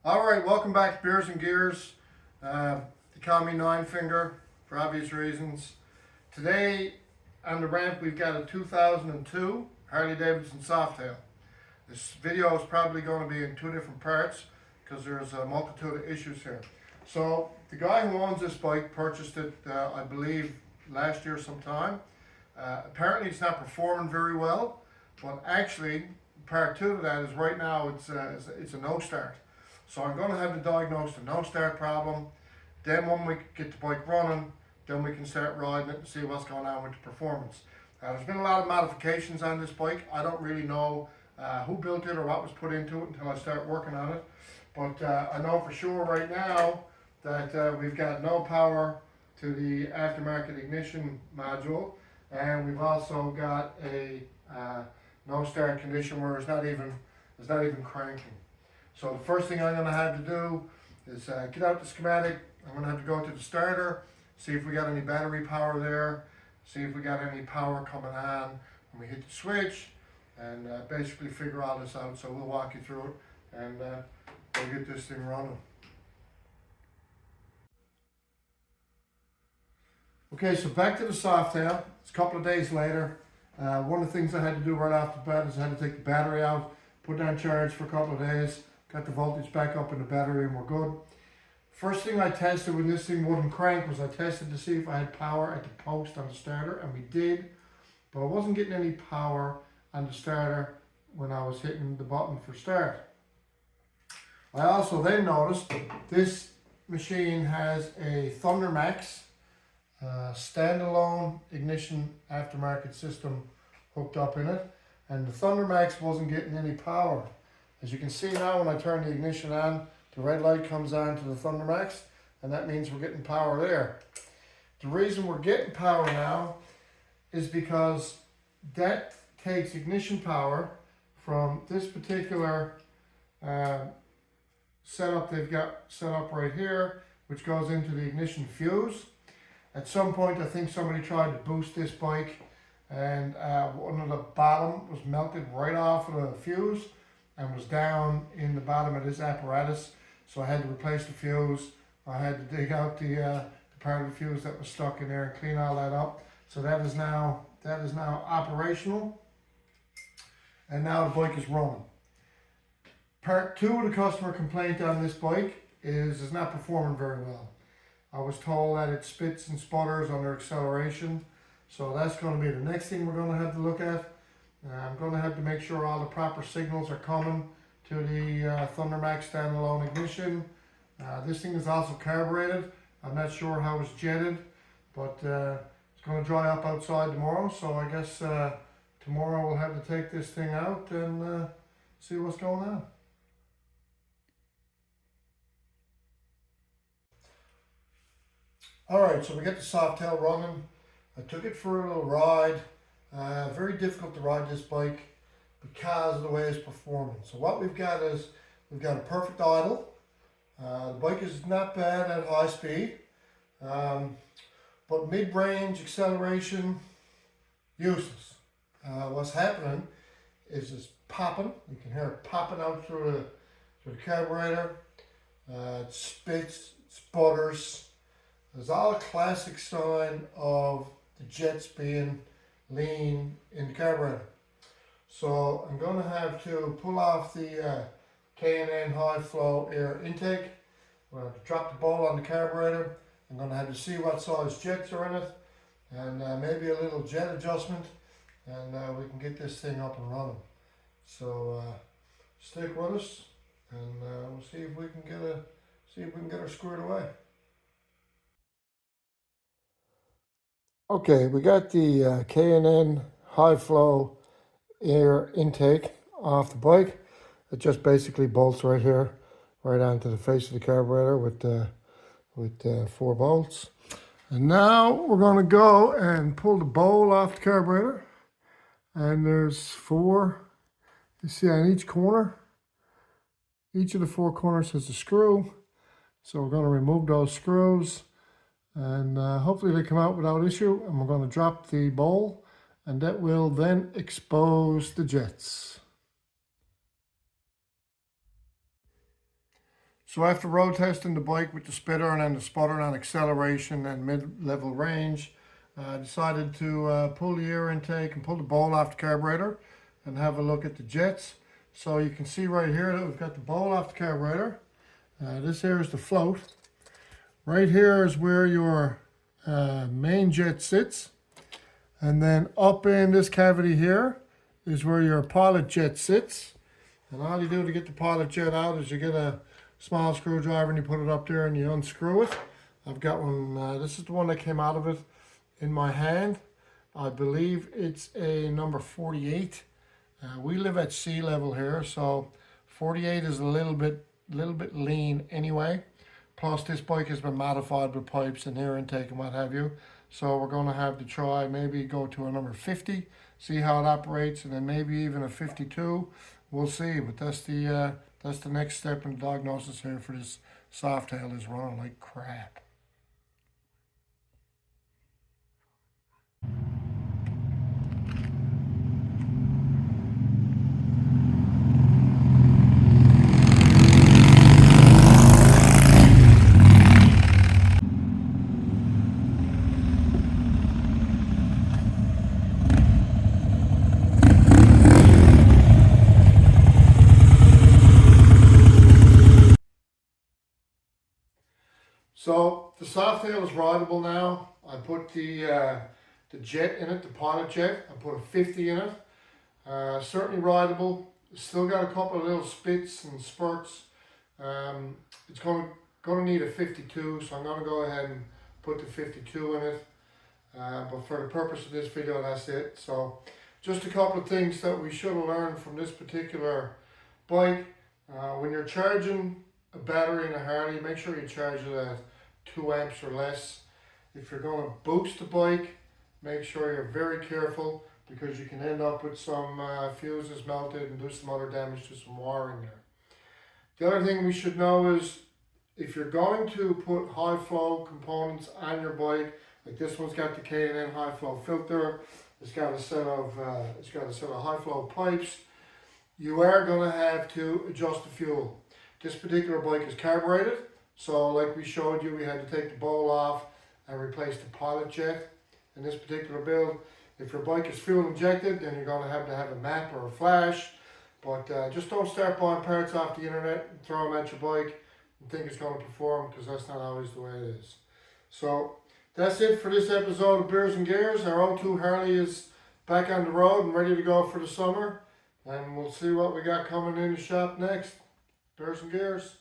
All right, welcome back to Beers and Gears. They call me Nine Finger for obvious reasons. Today on the ramp we've got a 2002 Harley Davidson Softail. This video is probably going to be in two different parts because there's a multitude of issues here. So the guy who owns this bike purchased it, I believe, last year sometime. Apparently it's not performing very well, but actually part two of that is right now it's a no start. So I'm going to have to diagnose the no start problem. Then when we get the bike running, then we can start riding it and see what's going on with the performance. There's been a lot of modifications on this bike. I don't really know who built it or what was put into it until I start working on it. But I know for sure right now that we've got no power to the aftermarket ignition module, and we've also got a no start condition where it's not even cranking. So the first thing I'm going to have to do is get out the schematic. I'm going to have to go to the starter, see if we got any battery power there, see if we got any power coming on when we hit the switch, and basically figure all this out. So we'll walk you through it and we'll get this thing running. Okay, so back to the Softail. It's a couple of days later. One of the things I had to do right off the bat is I had to take the battery out, put it on charge for a couple of days, got the voltage back up in the battery, and we're good. First thing I tested when this thing wouldn't crank was I tested to see if I had power at the post on the starter, and we did, but I wasn't getting any power on the starter when I was hitting the button for start. I also then noticed this machine has a Thunder Max standalone ignition aftermarket system hooked up in it, and the Thunder Max wasn't getting any power. As you can see now, when I turn the ignition on, the red light comes on to the Thunder Max, and that means we're getting power there. The reason we're getting power now is because that takes ignition power from this particular setup they've got set up right here, which goes into the ignition fuse. At some point, I think somebody tried to boost this bike, and one of the bottom was melted right off of the fuse and was down in the bottom of this apparatus. So I had to replace the fuse. I had to dig out the part of the fuse that was stuck in there and clean all that up. So that is now operational, and now the bike is running. Part two of the customer complaint on this bike is it's not performing very well. I was told that it spits and sputters under acceleration. So that's going to be the next thing we're going to have to look at. I'm going to have to make sure all the proper signals are coming to the Thunder Max standalone ignition. This thing is also carbureted. I'm not sure how it's jetted, but it's going to dry up outside tomorrow. So I guess tomorrow we'll have to take this thing out and see what's going on. All right, so we got the Softail running. I took it for a little ride. Very difficult to ride this bike because of the way it's performing. So what we've got is, we've got a perfect idle. The bike is not bad at high speed, but mid-range acceleration, useless. What's happening is it's popping. You can hear it popping out through the carburetor. It spits, sputters. There's all a classic sign of the jets being lean in the carburetor. So I'm going to have to pull off the K&N high flow air intake. I'm going to drop the ball on the carburetor. I'm going to have to see what size jets are in it, and maybe a little jet adjustment, and we can get this thing up and running. So stick with us, and we'll see if we can get her squared away. Okay, we got the K&N high flow air intake off the bike. It just basically bolts right here, right onto the face of the carburetor with 4 bolts. And now we're going to go and pull the bowl off the carburetor. And there's 4, you see on each corner. Each of the 4 corners has a screw. So we're going to remove those screws. And hopefully they come out without issue, and we're going to drop the bowl, and that will then expose the jets. So after road testing the bike with the spitter and then the sputter on acceleration and mid-level range, I decided to pull the air intake and pull the bowl off the carburetor and have a look at the jets. So you can see right here that we've got the bowl off the carburetor. This here is the float. Right here is where your main jet sits. And then up in this cavity here is where your pilot jet sits. And all you do to get the pilot jet out is you get a small screwdriver and you put it up there and you unscrew it. I've got one, this is the one that came out of it in my hand. I believe it's a number 48. We live at sea level here, so 48 is a little bit lean anyway. Plus this bike has been modified with pipes and air intake and what have you. So we're going to have to try maybe go to a number 50, see how it operates, and then maybe even a 52. We'll see, but that's the next step in the diagnosis here for this Softail is running like crap. So the Softail is rideable now. I put the jet in it, the pilot jet. I put a 50 in it. Certainly rideable. Still got a couple of little spits and spurts. It's going to need a 52, so I'm going to go ahead and put the 52 in it. But for the purpose of this video, that's it. So just a couple of things that we should have learned from this particular bike. When you're charging a battery in a Harley, make sure you charge it at 2 amps or less. If you're going to boost the bike, make sure you're very careful because you can end up with some fuses melted and do some other damage to some wiring there. The other thing we should know is if you're going to put high flow components on your bike, like this one's got the K&N high flow filter, it's got a set of high flow pipes, you are going to have to adjust the fuel. This particular bike is carbureted, so like we showed you, we had to take the bowl off and replace the pilot jet. In this particular build, if your bike is fuel injected, then you're going to have a map or a flash. But just don't start buying parts off the internet and throw them at your bike and think it's going to perform, because that's not always the way it is. So that's it for this episode of Beers and Gears. Our 02 Harley is back on the road and ready to go for the summer. And we'll see what we got coming in the shop next. Beers and Gears.